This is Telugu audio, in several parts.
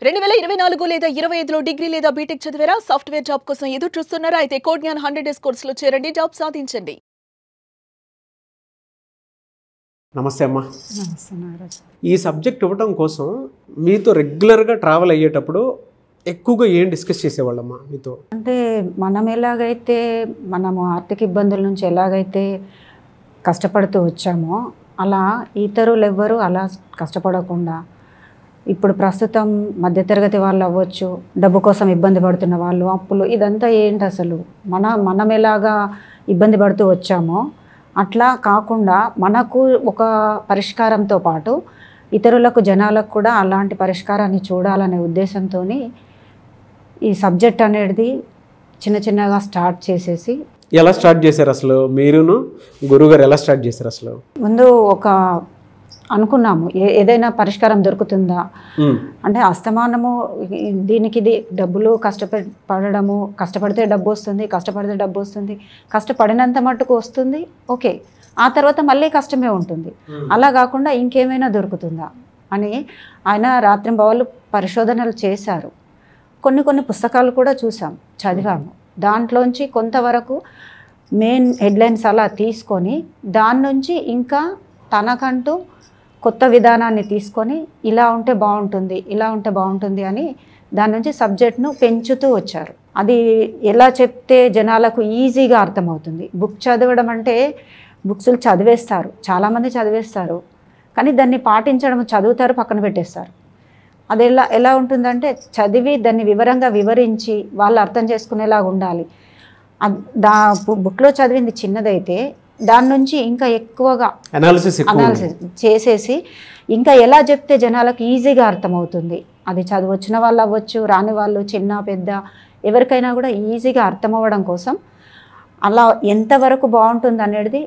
2024 లేదా 25లో డిగ్రీ లేదా బీటెక్ చదివారా? సాఫ్ట్వేర్ జాబ్ కోసం ఎదురు చూస్తున్నారా? అయితే కోడ్ జ్ఞాన్ 100 డేస్ కోర్సులో చేరండి, జాబ్ సాధించండి. నమస్తే అమ్మా. ఈ సబ్జెక్ట్ ఇవ్వటం కోసం మీతో రెగ్యులర్గా ట్రావెల్ అయ్యేటప్పుడు ఎక్కువగా ఏం డిస్కస్ చేసేవాళ్ళమ్మా మీతో? అంటే మనం ఎలాగైతే మనము ఆర్థిక ఇబ్బందుల నుంచి ఎలాగైతే కష్టపడుతూ వచ్చామో అలా ఇతరులు ఎవ్వరూ అలా కష్టపడకుండా ఇప్పుడు ప్రస్తుతం మధ్యతరగతి వాళ్ళు అవ్వచ్చు, డబ్బు కోసం ఇబ్బంది పడుతున్న వాళ్ళు, అప్పులు, ఇదంతా ఏంటి అసలు మనం ఎలాగా ఇబ్బంది పడుతూ వచ్చామో అట్లా కాకుండా మనకు ఒక పరిష్కారంతో పాటు ఇతరులకు జనాలకు కూడా అలాంటి పరిష్కారాన్ని చూడాలనే ఉద్దేశంతో ఈ సబ్జెక్ట్ అనేది చిన్న చిన్నగా స్టార్ట్ చేసేసి. ఎలా స్టార్ట్ చేశారు అసలు? మీరును గురుగారు ఎలా స్టార్ట్ చేశారు అసలు? ముందు ఒక అనుకున్నాము ఏదైనా పరిష్కారం దొరుకుతుందా అంటే అస్తమానము దీనికి ఇది డబ్బులు కష్టపడము, కష్టపడితే డబ్బు వస్తుంది, కష్టపడితే డబ్బు వస్తుంది, కష్టపడినంత మట్టుకు వస్తుంది, ఓకే, ఆ తర్వాత మళ్ళీ కష్టమే ఉంటుంది, అలా కాకుండా ఇంకేమైనా దొరుకుతుందా అని ఆయన రాత్రింబవళ్ళు పరిశోధనలు చేశారు. కొన్ని పుస్తకాలు కూడా చూసాం, చదివాము. దాంట్లోంచి కొంతవరకు మెయిన్ హెడ్లైన్స్ అలా తీసుకొని దాని నుంచి ఇంకా తనకంటూ కొత్త విధానాన్ని తీసుకొని ఇలా ఉంటే బాగుంటుంది, ఇలా ఉంటే బాగుంటుంది అని దాని నుంచి సబ్జెక్ట్ను పెంచుతూ వచ్చారు. అది ఎలా చెప్తే జనాలకు ఈజీగా అర్థమవుతుంది. బుక్ చదవడం అంటే బుక్స్లు చదివేస్తారు, చాలామంది చదివేస్తారు, కానీ దాన్ని పాటించడం, చదువుతారు, పక్కన పెట్టేస్తారు. అది ఎలా ఉంటుందంటే చదివి దాన్ని వివరంగా వివరించి వాళ్ళు అర్థం చేసుకునేలాగా ఉండాలి. బుక్లో చదివింది చిన్నదైతే దాని నుంచి ఇంకా ఎక్కువగా అనాలిసిస్ చేసేసి ఇంకా ఎలా చెప్తే జనాలకు ఈజీగా అర్థమవుతుంది. అది చదువు వచ్చిన వాళ్ళు అవ్వచ్చు, రాని వాళ్ళు, చిన్న పెద్ద ఎవరికైనా కూడా ఈజీగా అర్థమవ్వడం కోసం అలా ఎంతవరకు బాగుంటుంది అనేది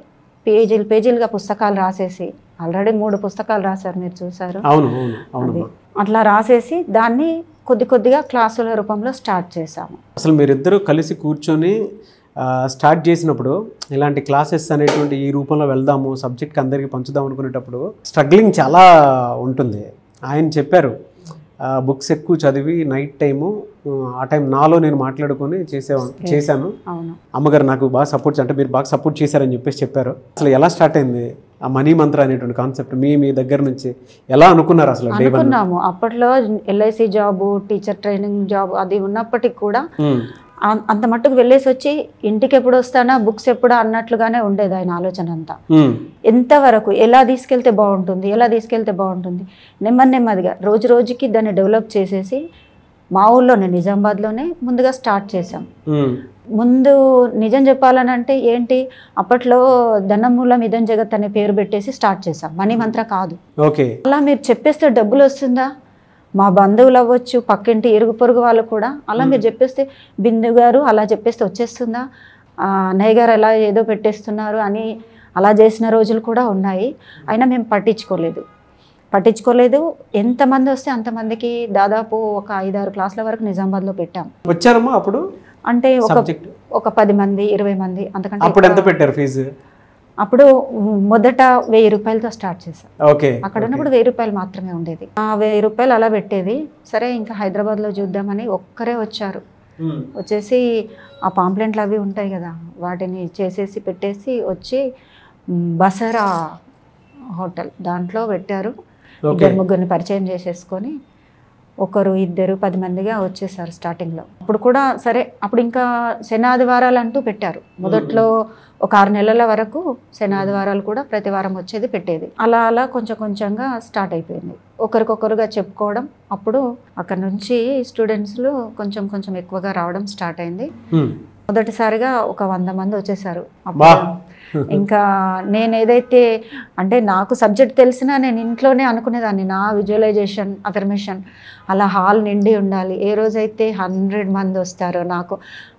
పేజీలుగా పుస్తకాలు రాసేసి, ఆల్రెడీ 3 పుస్తకాలు రాశారు, మీరు చూసారు. అది అట్లా రాసేసి దాన్ని కొద్దిగా క్లాసుల రూపంలో స్టార్ట్ చేశాము. అసలు మీరిద్దరూ కలిసి కూర్చొని స్టార్ట్ చేసినప్పుడు ఇలాంటి క్లాసెస్ అనేటువంటి ఈ రూపంలో వెళ్దాము, సబ్జెక్ట్కి అందరికీ పంచుదాం అనుకునేటప్పుడు స్ట్రగ్లింగ్ చాలా ఉంటుంది. ఆయన చెప్పారు బుక్స్ ఎక్కువ చదివి నైట్ టైము, ఆ టైం నాలో నేను మాట్లాడుకొని చేశాను. అమ్మగారు నాకు బాగా సపోర్ట్, అంటే మీరు బాగా సపోర్ట్ చేశారని చెప్పారు. అసలు ఎలా స్టార్ట్ అయింది ఆ మనీ మంత్ర అనేటువంటి కాన్సెప్ట్ మీ దగ్గర నుంచి? ఎలా అనుకున్నారు అసలు? అనుకున్నాము అప్పట్లో LIC job, teacher training job అది ఉన్నప్పటికి కూడా అంత మట్టుకు వెళ్ళేసి వచ్చి ఇంటికి ఎప్పుడు వస్తానా, బుక్స్ ఎప్పుడా అన్నట్లుగానే ఉండేది ఆయన ఆలోచన అంతా. ఎంతవరకు ఎలా తీసుకెళ్తే బాగుంటుంది నెమ్మదిగా రోజుకి దాన్ని డెవలప్ చేసేసి మా ఊళ్ళోనే, నిజామాబాద్లోనే ముందుగా స్టార్ట్ చేసాం. ముందు నిజం చెప్పాలనంటే ఏంటి, అప్పట్లో ధనమూలం ఇదం జగత్ అనే పేరు పెట్టేసి స్టార్ట్ చేసాం, మనీ మంత్ర కాదు. అలా మీరు చెప్పేస్తే డబ్బులు వస్తుందా? మా బంధువులు అవ్వచ్చు, పక్కింటి ఇరుగు పొరుగు వాళ్ళు కూడా అలా మీరు చెప్పేస్తే, బిందు గారు అలా చెప్పేస్తే వచ్చేస్తుందా, అన్నయ్య గారు అలా ఏదో పెట్టేస్తున్నారు అని అలా చేసిన రోజులు కూడా ఉన్నాయి. అయినా మేము పట్టించుకోలేదు. ఎంతమంది వస్తే అంతమందికి దాదాపు ఒక 5-6 క్లాసుల వరకు నిజామాబాద్లో పెట్టాం. వచ్చారమ్మా అప్పుడు? అంటే ఒక 10 మంది 20 మంది అంతకంటే. అప్పుడు ఎంత పెట్టారు ఫీజు? అప్పుడు మొదట 1000 రూపాయలతో స్టార్ట్ చేశాం. అక్కడ ఉన్నప్పుడు 1000 రూపాయలు మాత్రమే ఉండేది. ఆ 1000 రూపాయలు అలా పెట్టేది. సరే ఇంకా హైదరాబాద్లో చూద్దామని ఒక్కరే వచ్చారు. వచ్చేసి ఆ పాంప్లెంట్లు అవి ఉంటాయి కదా, వాటిని చేసేసి పెట్టేసి వచ్చి బసరా హోటల్ దాంట్లో పెట్టారు. 2-3 పరిచయం చేసేసుకొని 1-2 10 మందిగా వచ్చేసారు స్టార్టింగ్లో. అప్పుడు కూడా సరే, అప్పుడు ఇంకా శనాదివారాలు అంటూ పెట్టారు. మొదట్లో ఒక 6 నెలల వరకు శనాదివారాలు కూడా ప్రతి వారం వచ్చేది, పెట్టేది. అలా కొంచెంగా స్టార్ట్ అయిపోయింది, ఒకరికొకరుగా చెప్పుకోవడం. అప్పుడు అక్కడ నుంచి స్టూడెంట్స్లు కొంచెం ఎక్కువగా రావడం స్టార్ట్ అయింది. మొదటిసారిగా ఒక 100 మంది వచ్చేసారు. ఇంకా నేను ఏదైతే అంటే నాకు సబ్జెక్ట్ తెలిసినా నేను ఇంట్లోనే అనుకునేదాన్ని, నా విజువలైజేషన్, అఫర్మేషన్ అలా హాల్ నిండి ఉండాలి. ఏ రోజైతే 100 మంది వస్తారో నాకు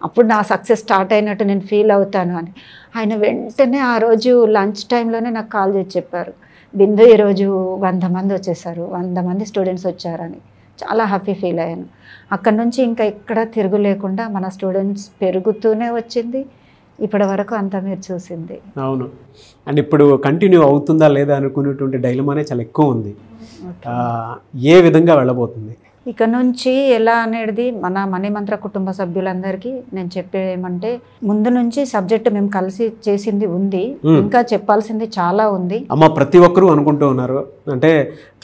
అప్పుడు నా సక్సెస్ స్టార్ట్ అయినట్టు నేను ఫీల్ అవుతాను అని ఆయన వెంటనే ఆ రోజు లంచ్ టైంలోనే నాకు కాల్ చేసి చెప్పారు, బిందు ఈరోజు 100 మంది వచ్చేసారు, 100 మంది స్టూడెంట్స్ వచ్చారని. చాలా హ్యాపీ ఫీల్ అయ్యాను. అక్కడ నుంచి ఇంకా ఎక్కడ తిరుగు లేకుండా మన స్టూడెంట్స్ పెరుగుతూనే వచ్చింది. ఇప్పటి వరకు అంతా మీరు చూసింది. అవును. అండ్ ఇప్పుడు కంటిన్యూ అవుతుందా లేదా అనుకునేటువంటి డైలమానే చాలా ఎక్కువ ఉంది. ఏ విధంగా వెళ్ళబోతుంది? ఇక నుంచి ఎలా అనేది మన మణిమంత్ర కుటుంబ సభ్యులందరికీ నేను చెప్పేమంటే, ముందు నుంచి సబ్జెక్ట్ మేము కలిసి చేసింది ఉంది, ఇంకా చెప్పాల్సింది చాలా ఉంది. అమ్మ ప్రతి ఒక్కరూ అనుకుంటూ ఉన్నారు, అంటే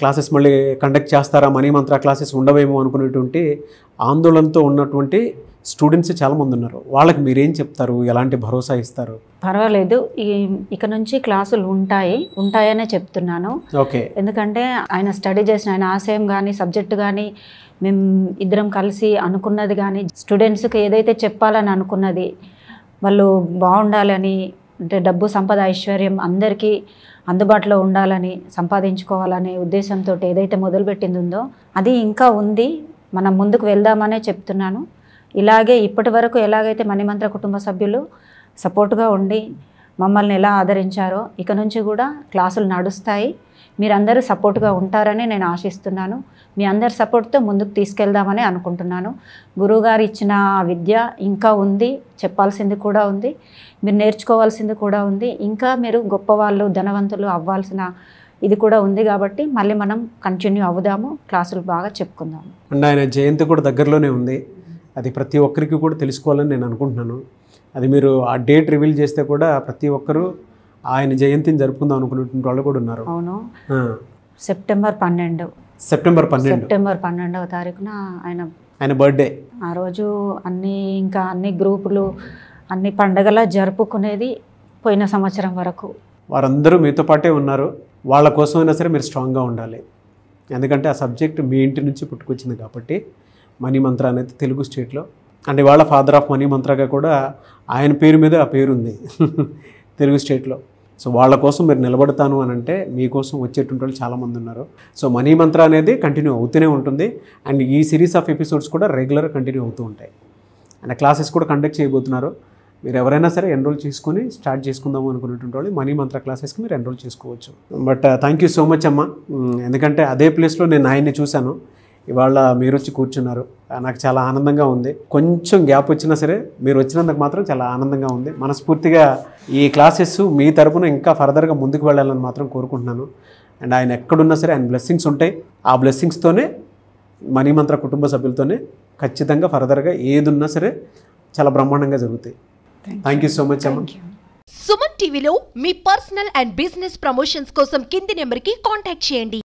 క్లాసెస్ మళ్ళీ కండక్ట్ చేస్తారా, మణిమంత్ర క్లాసెస్ ఉండవేమో అనుకునేటువంటి ఆందోళనతో ఉన్నటువంటి స్టూడెంట్స్ చాలామంది ఉన్నారు. వాళ్ళకి మీరేం చెప్తారు, ఎలాంటి భరోసా ఇస్తారు? పర్వాలేదు, ఇక నుంచి క్లాసులు ఉంటాయనే చెప్తున్నాను. ఓకే. ఎందుకంటే ఆయన స్టడీ చేసిన ఆయన ఆశయం కానీ సబ్జెక్టు కానీ మేము ఇద్దరం కలిసి అనుకున్నది కానీ, స్టూడెంట్స్కి ఏదైతే చెప్పాలని అనుకున్నది, వాళ్ళు బాగుండాలని, అంటే డబ్బు సంపద ఐశ్వర్యం అందరికీ అందుబాటులో ఉండాలని, సంపాదించుకోవాలనే ఉద్దేశంతో ఏదైతే మొదలుపెట్టింది ఉందో అది ఇంకా ఉంది. మనం ముందుకు వెళ్దామనే చెప్తున్నాను. ఇలాగే ఇప్పటి వరకు ఎలాగైతే మణిమంత్ర కుటుంబ సభ్యులు సపోర్ట్గా ఉండి మమ్మల్ని ఎలా ఆదరించారో, ఇక నుంచి కూడా క్లాసులు నడుస్తాయి. మీరందరూ సపోర్ట్గా ఉంటారని నేను ఆశిస్తున్నాను. మీ అందరి సపోర్ట్తో ముందుకు తీసుకెళ్దామని అనుకుంటున్నాను. గురువుగారు ఇచ్చిన విద్య ఇంకా ఉంది, చెప్పాల్సింది కూడా ఉంది, మీరు నేర్చుకోవాల్సింది కూడా ఉంది, ఇంకా మీరు గొప్పవాళ్ళు ధనవంతులు అవ్వాల్సిన ఇది కూడా ఉంది. కాబట్టి మళ్ళీ మనం కంటిన్యూ అవుదాము, క్లాసులు బాగా చెప్పుకుందాము. అండ్ ఆయన జయంతి కూడా దగ్గరలోనే ఉంది, అది ప్రతి ఒక్కరికి కూడా తెలుసుకోవాలని నేను అనుకుంటున్నాను. అది మీరు ఆ డేట్ రివీల్ చేస్తే కూడా ప్రతి ఒక్కరూ ఆయన జయంతిని జరుపుకుందాం అనుకునేటువంటి వాళ్ళు కూడా ఉన్నారు. అవును, సెప్టెంబర్ 12వ తారీఖున ఆయన బర్త్డే. ఆ రోజు అన్ని గ్రూపులు అన్ని పండగలా జరుపుకునేది పోయిన సంవత్సరం వరకు. వారందరూ మీతో పాటే ఉన్నారు. వాళ్ళ కోసమైనా సరే మీరు స్ట్రాంగ్గా ఉండాలి. ఎందుకంటే ఆ సబ్జెక్ట్ మీ ఇంటి నుంచి పుట్టుకొచ్చింది కాబట్టి. మణిమంత్ర అనేది తెలుగు స్టేట్లో, అంటే వాళ్ళ ఫాదర్ ఆఫ్ మణిమంత్రగా కూడా ఆయన పేరు మీద ఆ పేరు ఉంది తెలుగు స్టేట్లో. సో వాళ్ళ కోసం మీరు నిలబడతాను అని అంటే మీకోసం వచ్చేటువంటి వాళ్ళు చాలామంది ఉన్నారు. సో మణిమంత్ర అనేది కంటిన్యూ అవుతూనే ఉంటుంది. అండ్ ఈ సిరీస్ ఆఫ్ ఎపిసోడ్స్ కూడా రెగ్యులర్గా కంటిన్యూ అవుతూ ఉంటాయి. అండ్ క్లాసెస్ కూడా కండక్ట్ చేయబోతున్నారు. మీరు ఎవరైనా సరే ఎన్రోల్ చేసుకుని స్టార్ట్ చేసుకుందాము అనుకునేటువంటి వాళ్ళు మణిమంత్ర క్లాసెస్కి మీరు ఎన్రోల్ చేసుకోవచ్చు. But thank you so much అమ్మ. ఎందుకంటే అదే ప్లేస్లో నేను ఆయన్ని చూశాను, ఇవాళ మీరు వచ్చి కూర్చున్నారు. నాకు చాలా ఆనందంగా ఉంది. కొంచెం గ్యాప్ వచ్చినా సరే మీరు వచ్చినందుకు మాత్రం చాలా ఆనందంగా ఉంది. మనస్ఫూర్తిగా ఈ క్లాసెస్ మీ తరపున ఇంకా ఫర్దర్గా ముందుకు వెళ్ళాలని మాత్రం కోరుకుంటున్నాను. అండ్ ఆయన ఎక్కడున్నా సరే ఆయన బ్లెస్సింగ్స్ ఉంటాయి. ఆ బ్లెస్సింగ్స్తోనే మణిమంత్ర కుటుంబ సభ్యులతోనే ఖచ్చితంగా ఫర్దర్గా ఏది ఉన్నా సరే చాలా బ్రహ్మాండంగా జరుగుతాయి. థ్యాంక్ యూ సో మచ్ అమ్మ. సుమన్ టీవీలో మీ పర్సనల్ అండ్ బిజినెస్ ప్రమోషన్స్ కోసం కింది నెంబర్కి కాంటాక్ట్ చేయండి.